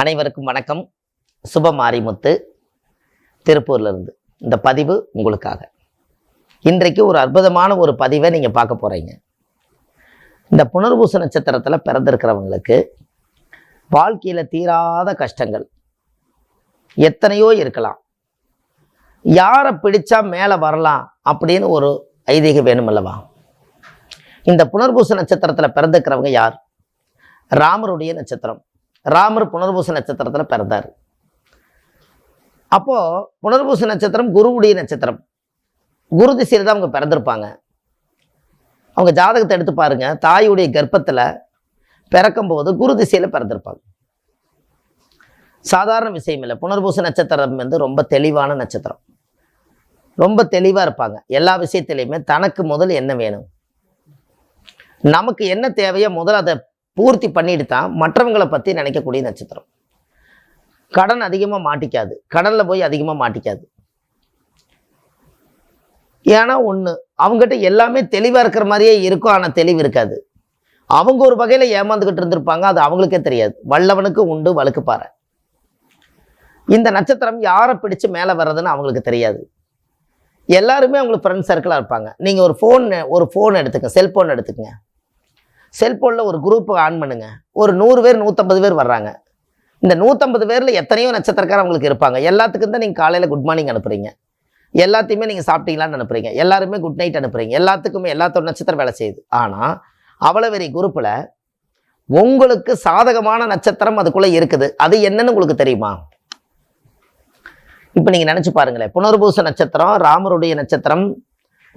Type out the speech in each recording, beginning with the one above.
அனைவருக்கும் வணக்கம். சுப மாரிமுத்து திருப்பூர்லேருந்து இந்த பதிவு உங்களுக்காக. இன்றைக்கு ஒரு அற்புதமான ஒரு பதிவை நீங்கள் பார்க்க போகிறீங்க. இந்த புனர்பூச நட்சத்திரத்தில் பிறந்திருக்கிறவங்களுக்கு வாழ்க்கையில் தீராத கஷ்டங்கள் எத்தனையோ இருக்கலாம். யாரை பிடிச்சா மேலே வரலாம் அப்படின்னு ஒரு ஐதீகம் வேணுமல்லவா? இந்த புனர்பூச நட்சத்திரத்தில் பிறந்திருக்கிறவங்க யார்? ராமருடைய நட்சத்திரம். ராமர் புனர்பூச நட்சத்திரத்தில் பிறந்தார். அப்போ புனர்பூச நட்சத்திரம் குருவுடைய நட்சத்திரம். குரு திசையில் தான் அவங்க பிறந்திருப்பாங்க. அவங்க ஜாதகத்தை எடுத்து பாருங்க. தாயுடைய கர்ப்பத்தில் பிறக்கும்போது குரு திசையில் பிறந்திருப்பாங்க. சாதாரண விஷயம் இல்லை. புனர்பூச நட்சத்திரம் ரொம்ப தெளிவான நட்சத்திரம். ரொம்ப தெளிவாக இருப்பாங்க. எல்லா விஷயத்திலையுமே தனக்கு முதல் என்ன வேணும், நமக்கு என்ன தேவையோ முதல் அதை பூர்த்தி பண்ணிட்டு தான் மற்றவங்களை பற்றி நினைக்கக்கூடிய நட்சத்திரம். கடன் அதிகமாக மாட்டிக்காது. கடனில் போய் அதிகமாக மாட்டிக்காது. ஏன்னா ஒன்று, அவங்ககிட்ட எல்லாமே தெளிவாக இருக்கிற மாதிரியே இருக்கும், ஆனால் தெளிவு இருக்காது. அவங்க ஒரு வகையில் ஏமாந்துக்கிட்டு இருந்திருப்பாங்க, அது அவங்களுக்கே தெரியாது. வல்லவனுக்கு உண்டு வழுக்குப்பாறை. இந்த நட்சத்திரம் யாரை பிடிச்சு மேலே வர்றதுன்னு அவங்களுக்கு தெரியாது. எல்லாருமே அவங்களுக்கு ஃப்ரெண்ட் சர்க்கிளாக இருப்பாங்க. நீங்கள் ஒரு ஃபோன் எடுத்துக்கங்க, செல்ஃபோன் எடுத்துக்கங்க. செல்ஃபோனில் ஒரு குரூப்பை ஆன் பண்ணுங்க. ஒரு 100 பேர் 150 பேர் வர்றாங்க. இந்த 150 பேரில் எத்தனையோ நட்சத்திரக்காரர் அவங்களுக்கு இருப்பாங்க. எல்லாத்துக்கும் தான் நீங்கள் காலையில் குட் மார்னிங் அனுப்புகிறீங்க. எல்லாத்தையுமே நீங்கள் சாப்பிட்டீங்களான்னு அனுப்புகிறீங்க. எல்லாருமே குட் நைட் அனுப்புகிறீங்க. எல்லாத்துக்குமே எல்லாத்தோட நட்சத்திரம் வேலை செய்யுது. ஆனால் அவ்வளோ பெரிய குரூப்பில் உங்களுக்கு சாதகமான நட்சத்திரம் அதுக்குள்ளே இருக்குது. அது என்னன்னு உங்களுக்கு தெரியுமா? இப்போ நீங்கள் நினச்சி பாருங்களேன். புனர்பூச நட்சத்திரம் ராமருடைய நட்சத்திரம்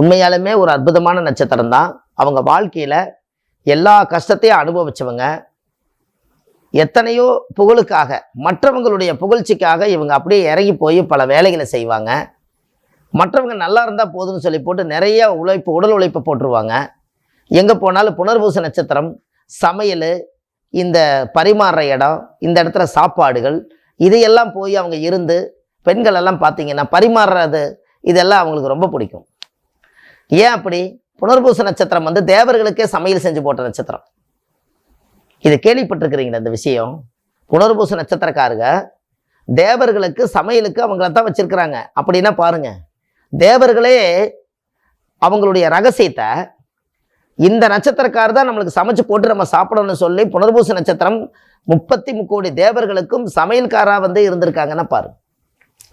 உண்மையாலுமே ஒரு அற்புதமான நட்சத்திரம் தான். அவங்க வாழ்க்கையில் எல்லா கஷ்டத்தையும் அனுபவிச்சவங்க. எத்தனையோ புகழுக்காக, மற்றவங்களுடைய புகழ்ச்சிக்காக இவங்க அப்படியே இறங்கி போய் பல வேலைகளை செய்வாங்க. மற்றவங்க நல்லா இருந்தால் போதும்னு சொல்லி போட்டு நிறைய உடல் உழைப்பை போட்டுருவாங்க. எங்கே போனாலும் புனர்பூச நட்சத்திரம், சமையல், இந்த பரிமாறுற இடம், இந்த இடத்துல சாப்பாடுகள், இதையெல்லாம் போய் அவங்க இருந்து பெண்கள் எல்லாம் பார்த்தீங்கன்னா பரிமாறுறது இதெல்லாம் அவங்களுக்கு ரொம்ப பிடிக்கும். ஏன் அப்படி? புனர்பூச நட்சத்திரம் தேவர்களுக்கே சமையல் செஞ்சு போட்ட நட்சத்திரம். இது கேள்விப்பட்டிருக்கிறீங்களா இந்த விஷயம்? புனர்பூச நட்சத்திரக்காரங்க தேவர்களுக்கு சமையலுக்கு அவங்கள தான் வச்சிருக்கிறாங்க. அப்படின்னா பாருங்க, தேவர்களே அவங்களுடைய ரகசியத்தை இந்த நட்சத்திரக்காரர் தான் நம்மளுக்கு சமைச்சு போட்டு நம்ம சாப்பிடணும்னு சொல்லி புனர்பூச நட்சத்திரம் 33 கோடி தேவர்களுக்கும் சமையல்காராக இருந்திருக்காங்கன்னா பாரு.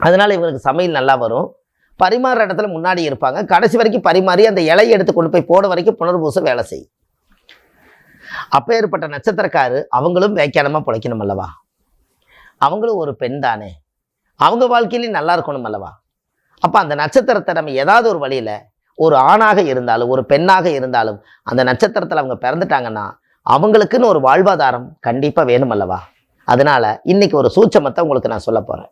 அதனால இவங்களுக்கு சமையல் நல்லா வரும். பரிமாறுற இடத்துல முன்னாடி இருப்பாங்க. கடைசி வரைக்கும் பரிமாறி அந்த இலையை எடுத்து கொண்டு போய் போட வரைக்கும் புனர்பூசம் வேலை செய்யும். அப்பேற்பட்ட நட்சத்திரக்காரு அவங்களும் வியாக்கியானமாக பிழைக்கணும் அல்லவா? அவங்களும் ஒரு பெண் தானே. அவங்க வாழ்க்கையிலையும் நல்லா இருக்கணும் அல்லவா? அப்போ அந்த நட்சத்திரத்தை நம்ம ஏதாவது ஒரு வழியில், ஒரு ஆணாக இருந்தாலும் ஒரு பெண்ணாக இருந்தாலும் அந்த நட்சத்திரத்தில் அவங்க பிறந்துட்டாங்கன்னா அவங்களுக்குன்னு ஒரு வாழ்வாதாரம் கண்டிப்பாக வேணும் அல்லவா? அதனால இன்னைக்கு ஒரு சூட்சமத்தை உங்களுக்கு நான் சொல்ல போகிறேன்.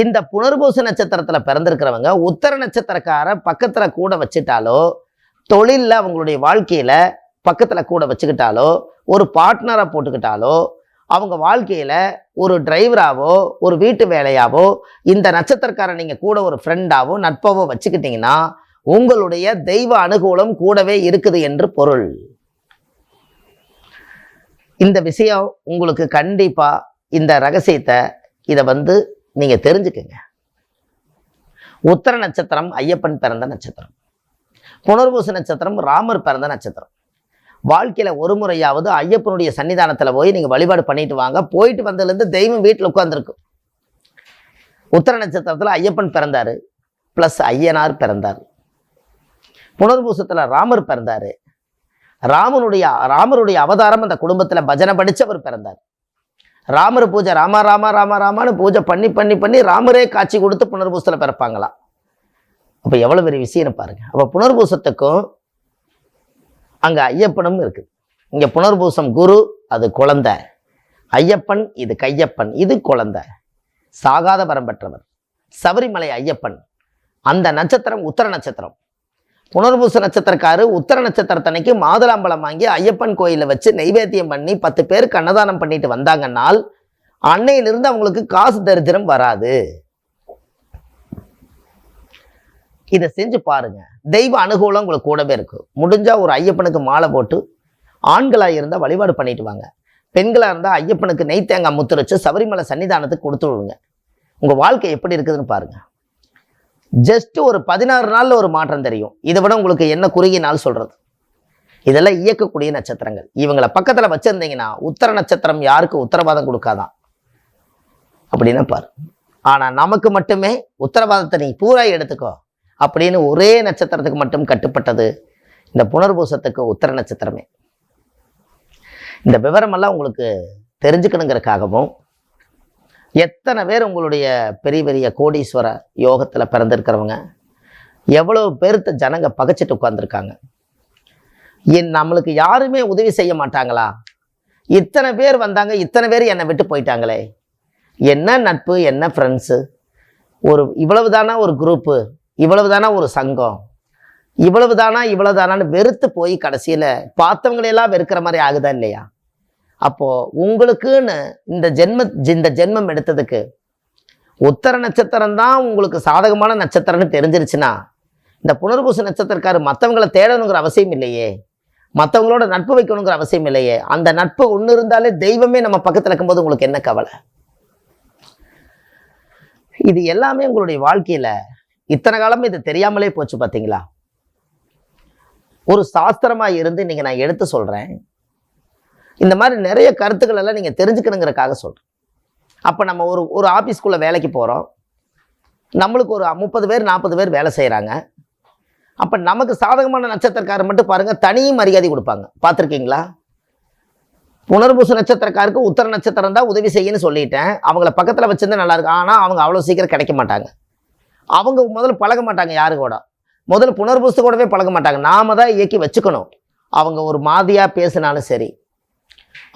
இந்த புனர்பூச நட்சத்திரத்தில் பிறந்திருக்கிறவங்க உத்தர நட்சத்திரக்கார பக்கத்தில் கூட வச்சுட்டாலோ, தொழிலில் அவங்களுடைய வாழ்க்கையில் பக்கத்தில் கூட வச்சுக்கிட்டாலோ, ஒரு பார்ட்னராக போட்டுக்கிட்டாலோ, அவங்க வாழ்க்கையில் ஒரு டிரைவராகவோ ஒரு வீட்டு வேலையாவோ இந்த நட்சத்திரக்காரன் நீங்கள் கூட ஒரு ஃப்ரெண்டாவோ நட்பாவோ வச்சுக்கிட்டிங்கன்னா உங்களுடைய தெய்வ அனுகூலம் கூடவே இருக்குது என்று பொருள். இந்த விஷயம் உங்களுக்கு கண்டிப்பாக இந்த ரகசியத்தை இதை நீங்கள் தெரிஞ்சுக்கங்க. உத்தர நட்சத்திரம் ஐயப்பன் பிறந்த நட்சத்திரம். புனர்பூச நட்சத்திரம் ராமர் பிறந்த நட்சத்திரம். வாழ்க்கையில் ஒரு முறையாவது ஐயப்பனுடைய சன்னிதானத்தில் போய் நீங்கள் வழிபாடு பண்ணிட்டு வாங்க. போயிட்டு வந்ததுலேருந்து தெய்வம் வீட்டில் உட்காந்துருக்கும். உத்தர நட்சத்திரத்தில் ஐயப்பன் பிறந்தார், ப்ளஸ் ஐயனார் பிறந்தார். புனர்பூசத்தில் ராமர் பிறந்தார். ராமருடைய அவதாரம் அந்த குடும்பத்தில் பஜனை படித்தவர் பிறந்தார். ராமர் பூஜை ராமா ராமா ராமா ராமான்னு பூஜை பண்ணி பண்ணி பண்ணி ராமரே காட்சி கொடுத்து புனர்பூசத்தில் பிறப்பாங்களாம். அப்போ எவ்வளோ பெரிய விஷயம் பாருங்க. அப்போ புனர்பூசத்துக்கும் அங்கே ஐயப்பனும் இருக்குது. இங்கே புனர்பூசம் குரு, அது குழந்தை. ஐயப்பன் இது கையப்பன், இது குழந்தை. சாகாத வரம் பெற்றவர் சபரிமலை ஐயப்பன். அந்த நட்சத்திரம் உத்தர நட்சத்திரம். புனர்பூச நட்சத்திரக்காரு உத்தர நட்சத்திரத்தன்னைக்கு மாதுளம்பழம் வாங்கி ஐயப்பன் கோயிலில் வச்சு நைவேத்தியம் பண்ணி 10 பேருக்கு அன்னதானம் பண்ணிட்டு வந்தாங்கன்னால் அன்னையிலிருந்து அவங்களுக்கு காசு தரித்திரம் வராது. இதை செஞ்சு பாருங்க. தெய்வ அனுகூலம் உங்களுக்கு கூடவே இருக்கும். முடிஞ்சா ஒரு ஐயப்பனுக்கு மாலை போட்டு ஆண்களாக இருந்தால் வழிபாடு பண்ணிட்டு வாங்க. பெண்களாக இருந்தால் ஐயப்பனுக்கு நெய் தேங்காய் முத்துரைச்சு சபரிமலை சன்னிதானத்துக்கு கொடுத்து விடுங்க. உங்கள் வாழ்க்கை எப்படி இருக்குதுன்னு பாருங்கள். ஜஸ்ட் ஒரு 16 நாளில் ஒரு மாற்றம் தெரியும். இதை விட உங்களுக்கு என்ன குறுகிய நாள் சொல்கிறது? இதெல்லாம் இயக்கக்கூடிய நட்சத்திரங்கள். இவங்களை பக்கத்தில் வச்சுருந்தீங்கன்னா உத்தர நட்சத்திரம் யாருக்கு உத்தரவாதம் கொடுக்காதான் அப்படின்னு பாரு. ஆனால் நமக்கு மட்டுமே உத்தரவாதத்தை நீ பூரா எடுத்துக்கோ அப்படின்னு ஒரே நட்சத்திரத்துக்கு மட்டும் கட்டுப்பட்டது இந்த புனர்பூசத்துக்கு உத்தர நட்சத்திரமே. இந்த விவரமெல்லாம் உங்களுக்கு தெரிஞ்சுக்கணுங்கிறதுக்காகவும், எத்தனை பேர் உங்களுடைய பெரிய பெரிய கோடீஸ்வர யோகத்தில் பிறந்திருக்கிறவங்க எவ்வளோ பேர்த்த ஜனங்க பகைச்சிட்டு உட்காந்துருக்காங்க. நம்மளுக்கு யாருமே உதவி செய்ய மாட்டாங்களா? இத்தனை பேர் வந்தாங்க, இத்தனை பேர் என்னை விட்டு போயிட்டாங்களே, என்ன நட்பு, என்ன ஃப்ரெண்ட்ஸு, இவ்வளவுதானா ஒரு குரூப்பு, இவ்வளவுதானா ஒரு சங்கம், இவ்வளவுதானான்னு வெறுத்து போய் கடைசியில் பார்த்தவங்களையெல்லாம் வெறுக்கிற மாதிரி ஆகுதா இல்லையா? அப்போது உங்களுக்குன்னு இந்த ஜென்மம் எடுத்ததுக்கு உத்தர நட்சத்திரம் தான் உங்களுக்கு சாதகமான நட்சத்திரம்னு தெரிஞ்சிருச்சுன்னா இந்த புனர்பூச நட்சத்திரக்காரர் மற்றவங்களை தேடணுங்கிற அவசியம் இல்லையே, மற்றவங்களோட நட்பு வைக்கணுங்கிற அவசியம் இல்லையே. அந்த நட்பு ஒன்று இருந்தாலே தெய்வமே நம்ம பக்கத்தில் இருக்கும்போது உங்களுக்கு என்ன கவலை? இது எல்லாமே உங்களுடைய வாழ்க்கையில் இத்தனை காலமும் இது தெரியாமலே போச்சு பார்த்தீங்களா? ஒரு சாஸ்திரமாக இருந்து இன்னைக்கு நான் எடுத்து சொல்கிறேன். இந்த மாதிரி நிறைய கருத்துக்கள் எல்லாம் நீங்கள் தெரிஞ்சுக்கணுங்கிறக்காக சொல்கிறேன். அப்போ நம்ம ஒரு ஆஃபீஸ்க்குள்ளே வேலைக்கு போகிறோம். நம்மளுக்கு ஒரு 30 பேர் 40 பேர் வேலை செய்கிறாங்க. அப்போ நமக்கு சாதகமான நட்சத்திரக்காரர் மட்டும் பாருங்கள், தனி மரியாதை கொடுப்பாங்க. பார்த்துருக்கீங்களா? புனர்பூச நட்சத்திரக்காருக்கு உத்தர நட்சத்திரம் தான் உதவி செய்யன்னு சொல்லிட்டேன். அவங்கள பக்கத்தில் வச்சிருந்தா நல்லா இருக்கும். ஆனால் அவங்க அவ்வளோ சீக்கிரம் கிடைக்க மாட்டாங்க. அவங்க முதல்ல பழக மாட்டாங்க. யாரு கூட முதல்ல புனர்பூச கூடவே பழக மாட்டாங்க. நாம தான் இயக்கி வச்சுக்கணும். அவங்க ஒரு மாதிரியாக பேசினாலும் சரி,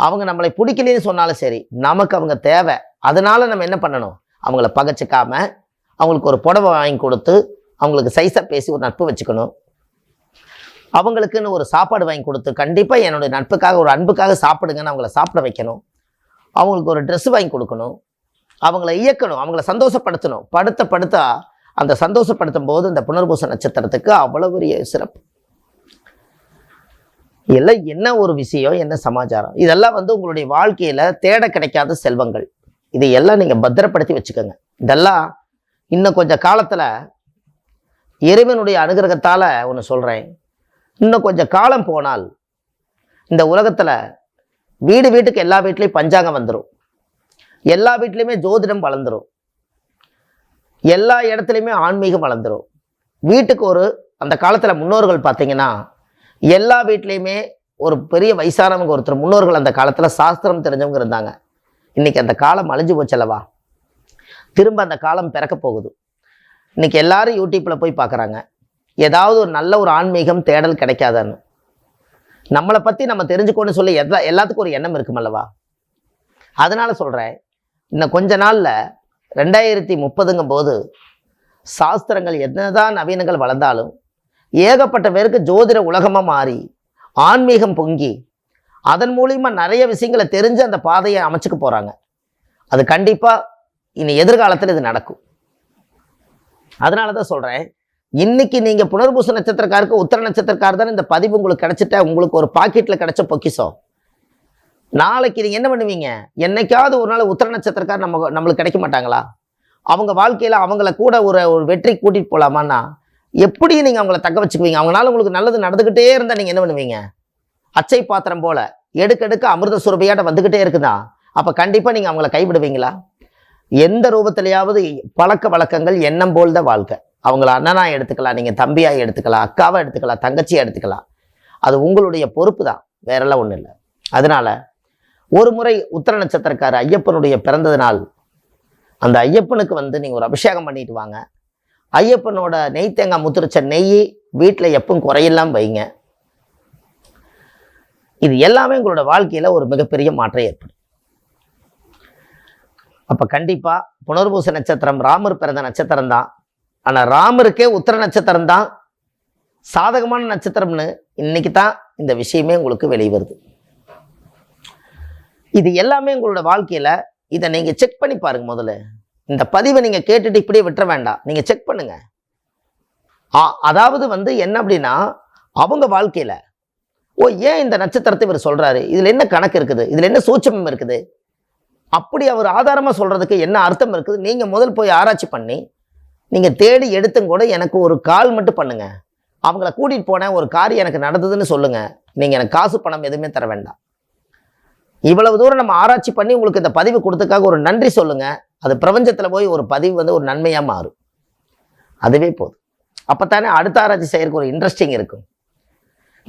அவங்க நம்மளை பிடிக்கலன்னு சொன்னாலும் சரி, நமக்கு அவங்க தேவை. அதனால நம்ம என்ன பண்ணணும்? அவங்கள பகைச்சிக்காம அவங்களுக்கு ஒரு புடவை வாங்கி கொடுத்து அவங்களுக்கு சைஸாக பேசி ஒரு நட்பு வச்சுக்கணும். அவங்களுக்குன்னு ஒரு சாப்பாடு வாங்கி கொடுத்து கண்டிப்பாக என்னுடைய நட்புக்காக ஒரு அன்புக்காக சாப்பிடுங்கன்னு அவங்கள சாப்பிட வைக்கணும். அவங்களுக்கு ஒரு ட்ரெஸ் வாங்கி கொடுக்கணும். அவங்கள இயக்கணும், அவங்கள சந்தோஷப்படுத்தணும். படுத்த அந்த சந்தோஷப்படுத்தும் போது இந்த புனர்பூச நட்சத்திரத்துக்கு அவ்வளோ பெரிய சிறப்பு. எல்லாம் என்ன ஒரு விஷயம், என்ன சமாச்சாரம், இதெல்லாம் உங்களுடைய வாழ்க்கையில் தேட கிடைக்காத செல்வங்கள். இதையெல்லாம் நீங்கள் பத்திரப்படுத்தி வச்சுக்கோங்க. இதெல்லாம் இன்னும் கொஞ்சம் காலத்தில் இறைவனுடைய அனுகிரகத்தால் ஒன்று சொல்கிறேன். இன்னும் கொஞ்சம் காலம் போனால் இந்த உலகத்தில் வீட்டுக்கு எல்லா வீட்லேயும் பஞ்சாங்கம் வந்துடும். எல்லா வீட்லேயுமே ஜோதிடம் வளர்ந்துடும். எல்லா இடத்துலையுமே ஆன்மீகம் வளர்ந்துடும். வீட்டுக்கு அந்த காலத்தில் முன்னோர்கள் பார்த்தீங்கன்னா எல்லா வீட்லேயுமே ஒரு பெரிய வயசானவங்க ஒருத்தர் முன்னோர்கள் அந்த காலத்தில் சாஸ்திரம் தெரிஞ்சவங்க இருந்தாங்க. இன்றைக்கி அந்த காலம் அழிஞ்சு போச்சல்லவா? திரும்ப அந்த காலம் பிறக்க போகுது. இன்றைக்கி எல்லாரும் யூடியூப்பில் போய் பார்க்குறாங்க, ஏதாவது ஒரு நல்ல ஒரு ஆன்மீகம் தேடல் கிடைக்காதான்னு. நம்மளை பற்றி நம்ம தெரிஞ்சுக்கணும்னு சொல்லி எல்லாத்துக்கும் ஒரு எண்ணம் இருக்குமல்லவா? அதனால் சொல்கிறேன், இன்னும் கொஞ்ச நாளில் 2030ங்கும் போது சாஸ்திரங்கள் என்னதான் நவீனங்கள் வளர்ந்தாலும் ஏகப்பட்ட பேருக்கு ஜோதிட உலகமாக மாறி ஆன்மீகம் பொங்கி அதன் மூலிமா நிறைய விஷயங்களை தெரிஞ்சு அந்த பாதையை அமைச்சுக்க போகிறாங்க. அது கண்டிப்பாக இனி எதிர்காலத்தில் இது நடக்கும். அதனால தான் சொல்கிறேன், இன்னைக்கு நீங்கள் புனர்பூச நட்சத்திரக்காருக்கு உத்தர நட்சத்திரக்கார் தான் இந்த பதிவு உங்களுக்கு கிடைச்சிட்டா உங்களுக்கு ஒரு பாக்கெட்டில் கிடைச்ச பொக்கிஷம். நாளைக்கு நீங்கள் என்ன பண்ணுவீங்க? என்னைக்காவது ஒரு நாள் உத்தர நட்சத்திரக்கார் நம்மளுக்கு கிடைக்க மாட்டாங்களா? அவங்க வாழ்க்கையில் அவங்கள கூட ஒரு வெற்றி கூட்டிகிட்டு போகலாமான்னா எப்படி நீங்கள் அவங்கள தக்க வச்சுக்குவீங்க? அவங்களால உங்களுக்கு நல்லது நடந்துக்கிட்டே இருந்தால் நீங்கள் என்ன பண்ணுவீங்க? அச்சை பாத்திரம் போல் எடுக்க அமிர்த சுரபியாட்ட வந்துக்கிட்டே இருக்குதா? அப்போ கண்டிப்பாக நீங்கள் அவங்கள கைவிடுவீங்களா? எந்த ரூபத்திலையாவது பழக்க வழக்கங்கள் எண்ணம் போல் தான் வாழ்க்கை. அவங்கள அண்ணனாக எடுத்துக்கலாம், நீங்கள் தம்பியாக எடுத்துக்கலாம், அக்காவை எடுத்துக்கலாம், தங்கச்சியாக எடுத்துக்கலாம். அது உங்களுடைய பொறுப்பு தான், வேறெல்லாம் ஒன்றும் இல்லை. அதனால் ஒரு முறை உத்தர நட்சத்திரக்கார ஐயப்பனுடைய பிறந்தது நாள், அந்த ஐயப்பனுக்கு நீங்கள் ஒரு அபிஷேகம் பண்ணிட்டு வாங்க. ஐயப்பனோட நெய் தேங்காய் முத்துரிச்ச நெய் வீட்டில் எப்பவும் குறையெல்லாம் வைங்க. இது எல்லாமே உங்களோட வாழ்க்கையில் ஒரு மிகப்பெரிய மாற்றம் ஏற்படும். அப்போ கண்டிப்பாக புனர்பூச நட்சத்திரம் ராமர் பிறந்த நட்சத்திரம் தான். ஆனால் ராமருக்கே உத்தர நட்சத்திரம் தான் சாதகமான நட்சத்திரம்னு இன்னைக்கு தான் இந்த விஷயமே உங்களுக்கு வெளிவருது. இது எல்லாமே உங்களோட வாழ்க்கையில் இதை நீங்கள் செக் பண்ணி பாருங்க. முதல்ல இந்த பதிவை நீங்கள் கேட்டுட்டு இப்படியே விட்டுற வேண்டாம், நீங்கள் செக் பண்ணுங்க. அதாவது என்ன அப்படின்னா, அவங்க வாழ்க்கையில் ஓ ஏன் இந்த நட்சத்திரத்தை இவர் சொல்றாரு, இதுல என்ன கணக்கு இருக்குது, இதுல என்ன சூட்சமம் இருக்குது, அப்படி அவர் ஆதாரமா சொல்றதுக்கு என்ன அர்த்தம் இருக்குது, நீங்க முதல் போய் ஆராய்ச்சி பண்ணி நீங்க தேடி எடுத்தும் கூட எனக்கு ஒரு கால் மட்டும் பண்ணுங்க. அவங்கள கூட்டிட்டு போனேன், ஒரு காரியம் எனக்கு நடந்ததுன்னு சொல்லுங்க. நீங்க எனக்கு காசு பணம் எதுவுமே தர வேண்டாம். இவ்வளவு தூரம் நம்ம ஆராய்ச்சி பண்ணி உங்களுக்கு இந்த பதிவு கொடுத்ததுக்காக ஒரு நன்றி சொல்லுங்க. அது பிரபஞ்சத்துல போய் ஒரு பதிவு வந்து ஒரு நன்மையா மாறும். அதுவே போதும். அப்பத்தானே அடுத்த ஆராய்ச்சி செய்யறதுக்கு ஒரு இன்ட்ரெஸ்டிங் இருக்கும்.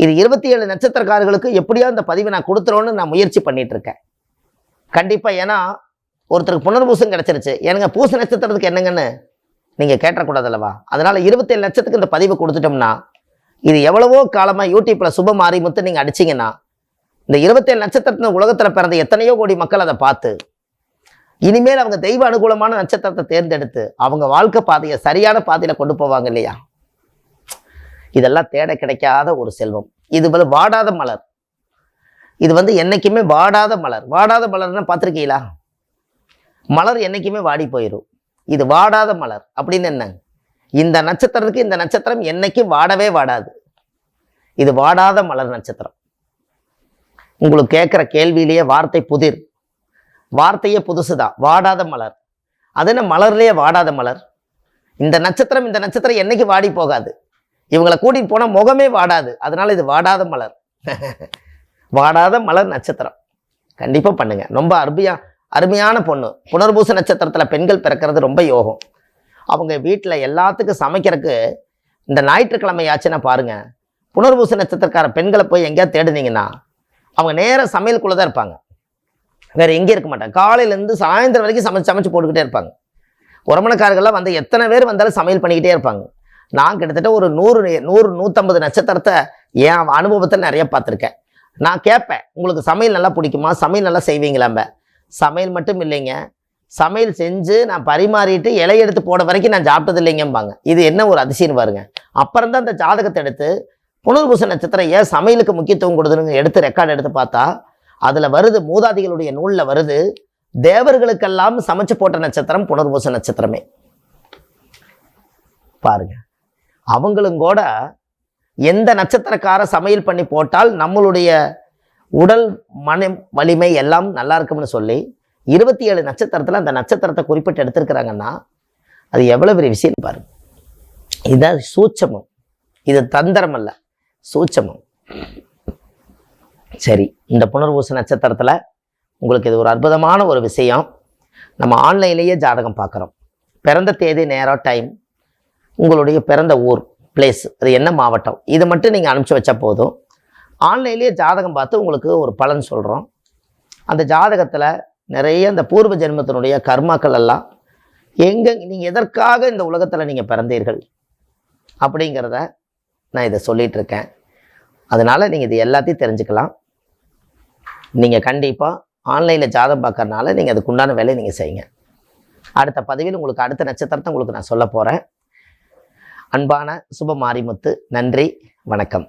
இது 27 நட்சத்திரக்காரர்களுக்கு எப்படியோ இந்த பதிவை நான் கொடுத்துருவோன்னு நான் முயற்சி பண்ணிட்டு இருக்கேன். கண்டிப்பா. ஏன்னா ஒருத்தருக்கு புனர்பூசம் கிடைச்சிருச்சு, எனக்கு பூச நட்சத்திரத்துக்கு என்னங்கன்னு நீங்க கேட்டக்கூடாது அல்லவா? அதனால 27 லட்சத்துக்கு இந்த பதிவை கொடுத்துட்டோம்னா, இது எவ்வளவோ காலமா யூடியூப்ல சுப மாரிமுத்து நீங்க அடிச்சீங்கன்னா, இந்த 27 நட்சத்திரத்தின் உலகத்துல பிறந்த எத்தனையோ கோடி மக்கள் அதை பார்த்து இனிமேல் அவங்க தெய்வ அனுகூலமான நட்சத்திரத்தை தேர்ந்தெடுத்து அவங்க வாழ்க்கை பாதையை சரியான பாதையில கொண்டு போவாங்க இல்லையா? இதெல்லாம் தேட கிடைக்காத ஒரு செல்வம். இது வந்து வாடாத மலர். இது வந்து என்னைக்குமே வாடாத மலர். வாடாத மலர்னா பார்த்துருக்கீங்களா? மலர் என்னைக்குமே வாடி போயிடும். இது வாடாத மலர் அப்படின்னு என்ன? இந்த நட்சத்திரத்துக்கு இந்த நட்சத்திரம் என்னைக்கும் வாடவே வாடாது. இது வாடாத மலர் நட்சத்திரம். உங்களுக்கு கேட்குற கேள்வியிலேயே வார்த்தை புதிர், வார்த்தையே புதுசுதான். வாடாத மலர். அது என்ன மலர்லேயே வாடாத மலர்? இந்த நட்சத்திரம் என்னைக்கு வாடி போகாது. இவங்களை கூட்டிட்டு போனா முகமே வாடாது. அதனால இது வாடாத மலர். வாடாத மலர் நட்சத்திரம் கண்டிப்பா பண்ணுங்க. ரொம்ப அருமையான பொண்ணு. புனர்பூச நட்சத்திரத்துல பெண்கள் பிறக்கிறது ரொம்ப யோகம். அவங்க வீட்டில் எல்லாத்துக்கும் சமைக்கிறதுக்கு இந்த ஞாயிற்றுக்கிழமை ஆச்சுன்னா பாருங்க, புனர்பூச நட்சத்திரக்கார பெண்களை போய் எங்கேயாவது தேடுனீங்கன்னா அவங்க நேராக சமையலுக்குள்ளே தான் இருப்பாங்க. வேற எங்கேயும் இருக்க மாட்டாங்க. காலையிலேருந்து சாயந்தரம் வரைக்கும் சமைச்சு போட்டுக்கிட்டே இருப்பாங்க. உறமணக்காரர்கள்லாம் வந்து எத்தனை பேர் வந்தாலும் சமையல் பண்ணிக்கிட்டே இருப்பாங்க. நான் கிட்டத்தட்ட ஒரு 100-150 நட்சத்திரத்தை என் அனுபவத்தில் நிறைய பார்த்துருக்கேன். நான் கேட்பேன், உங்களுக்கு சமையல் நல்லா பிடிக்குமா, சமையல் நல்லா செய்வீங்களாம்ப. சமையல் மட்டும் இல்லைங்க, சமையல் செஞ்சு நான் பரிமாறிட்டு இலை எடுத்து போட வரைக்கும் நான் சாப்பிட்டது இல்லைங்கம்பாங்க. இது என்ன ஒரு அதிசயம் பாருங்க. அப்புறம் தான் அந்த ஜாதகத்தை எடுத்து புனர்பூச நட்சத்திரம் ஏன் சமையலுக்கு முக்கியத்துவம் கொடுதுன்னு எடுத்து ரெக்கார்டு எடுத்து பார்த்தா அதுல வருது, மூதாதிகளுடைய நூல்ல வருது, தேவர்களுக்கெல்லாம் சமைச்சு போட்ட நட்சத்திரம் புனர்பூச நட்சத்திரமே. பாருங்க, அவங்களும் கூட எந்த நட்சத்திரக்கார சமையல் பண்ணி போட்டால் நம்மளுடைய உடல் மன வலிமை எல்லாம் நல்லா இருக்கும்னு சொல்லி 27 நட்சத்திரத்துல அந்த நட்சத்திரத்தை குறிப்பிட்டு எடுத்திருக்கிறாங்கன்னா அது எவ்வளவு பெரிய விஷயம் பாருங்க. இதுதான் சூட்சமம். இது தந்திரம் அல்ல, சூட்சமம். சரி, இந்த புனர்பூச நட்சத்திரத்துல உங்களுக்கு இது ஒரு அற்புதமான ஒரு விஷயம். நம்ம ஆன்லைன்லேயே ஜாதகம் பார்க்குறோம். பிறந்த தேதி, நேரம், டைம், உங்களுடைய பிறந்த ஊர், பிளேஸ், அது என்ன மாவட்டம், இது மட்டும் நீங்கள் அனுப்பிச்சி வச்சா போதும். ஆன்லைன்லேயே ஜாதகம் பார்த்து உங்களுக்கு ஒரு பலன் சொல்கிறோம். அந்த ஜாதகத்தில் நிறைய இந்த பூர்வ ஜென்மத்தினுடைய கர்மாக்கள் எல்லாம் எங்கே நீங்கள் எதற்காக இந்த உலகத்தில் நீங்கள் பிறந்தீர்கள் அப்படிங்கிறத நான் இதை சொல்லிகிட்டு இருக்கேன். அதனால் நீங்கள் இது எல்லாத்தையும் தெரிஞ்சுக்கலாம். நீங்கள் கண்டிப்பாக ஆன்லைனில் ஜாதகம் பார்க்கறதுனால நீங்கள் அதுக்குண்டான வேலையை நீங்கள் செய்யுங்க. அடுத்த பதிவில் உங்களுக்கு அடுத்த நட்சத்திரத்தை உங்களுக்கு நான் சொல்ல போகிறேன். அன்பான சுப மாரிமுத்து, நன்றி, வணக்கம்.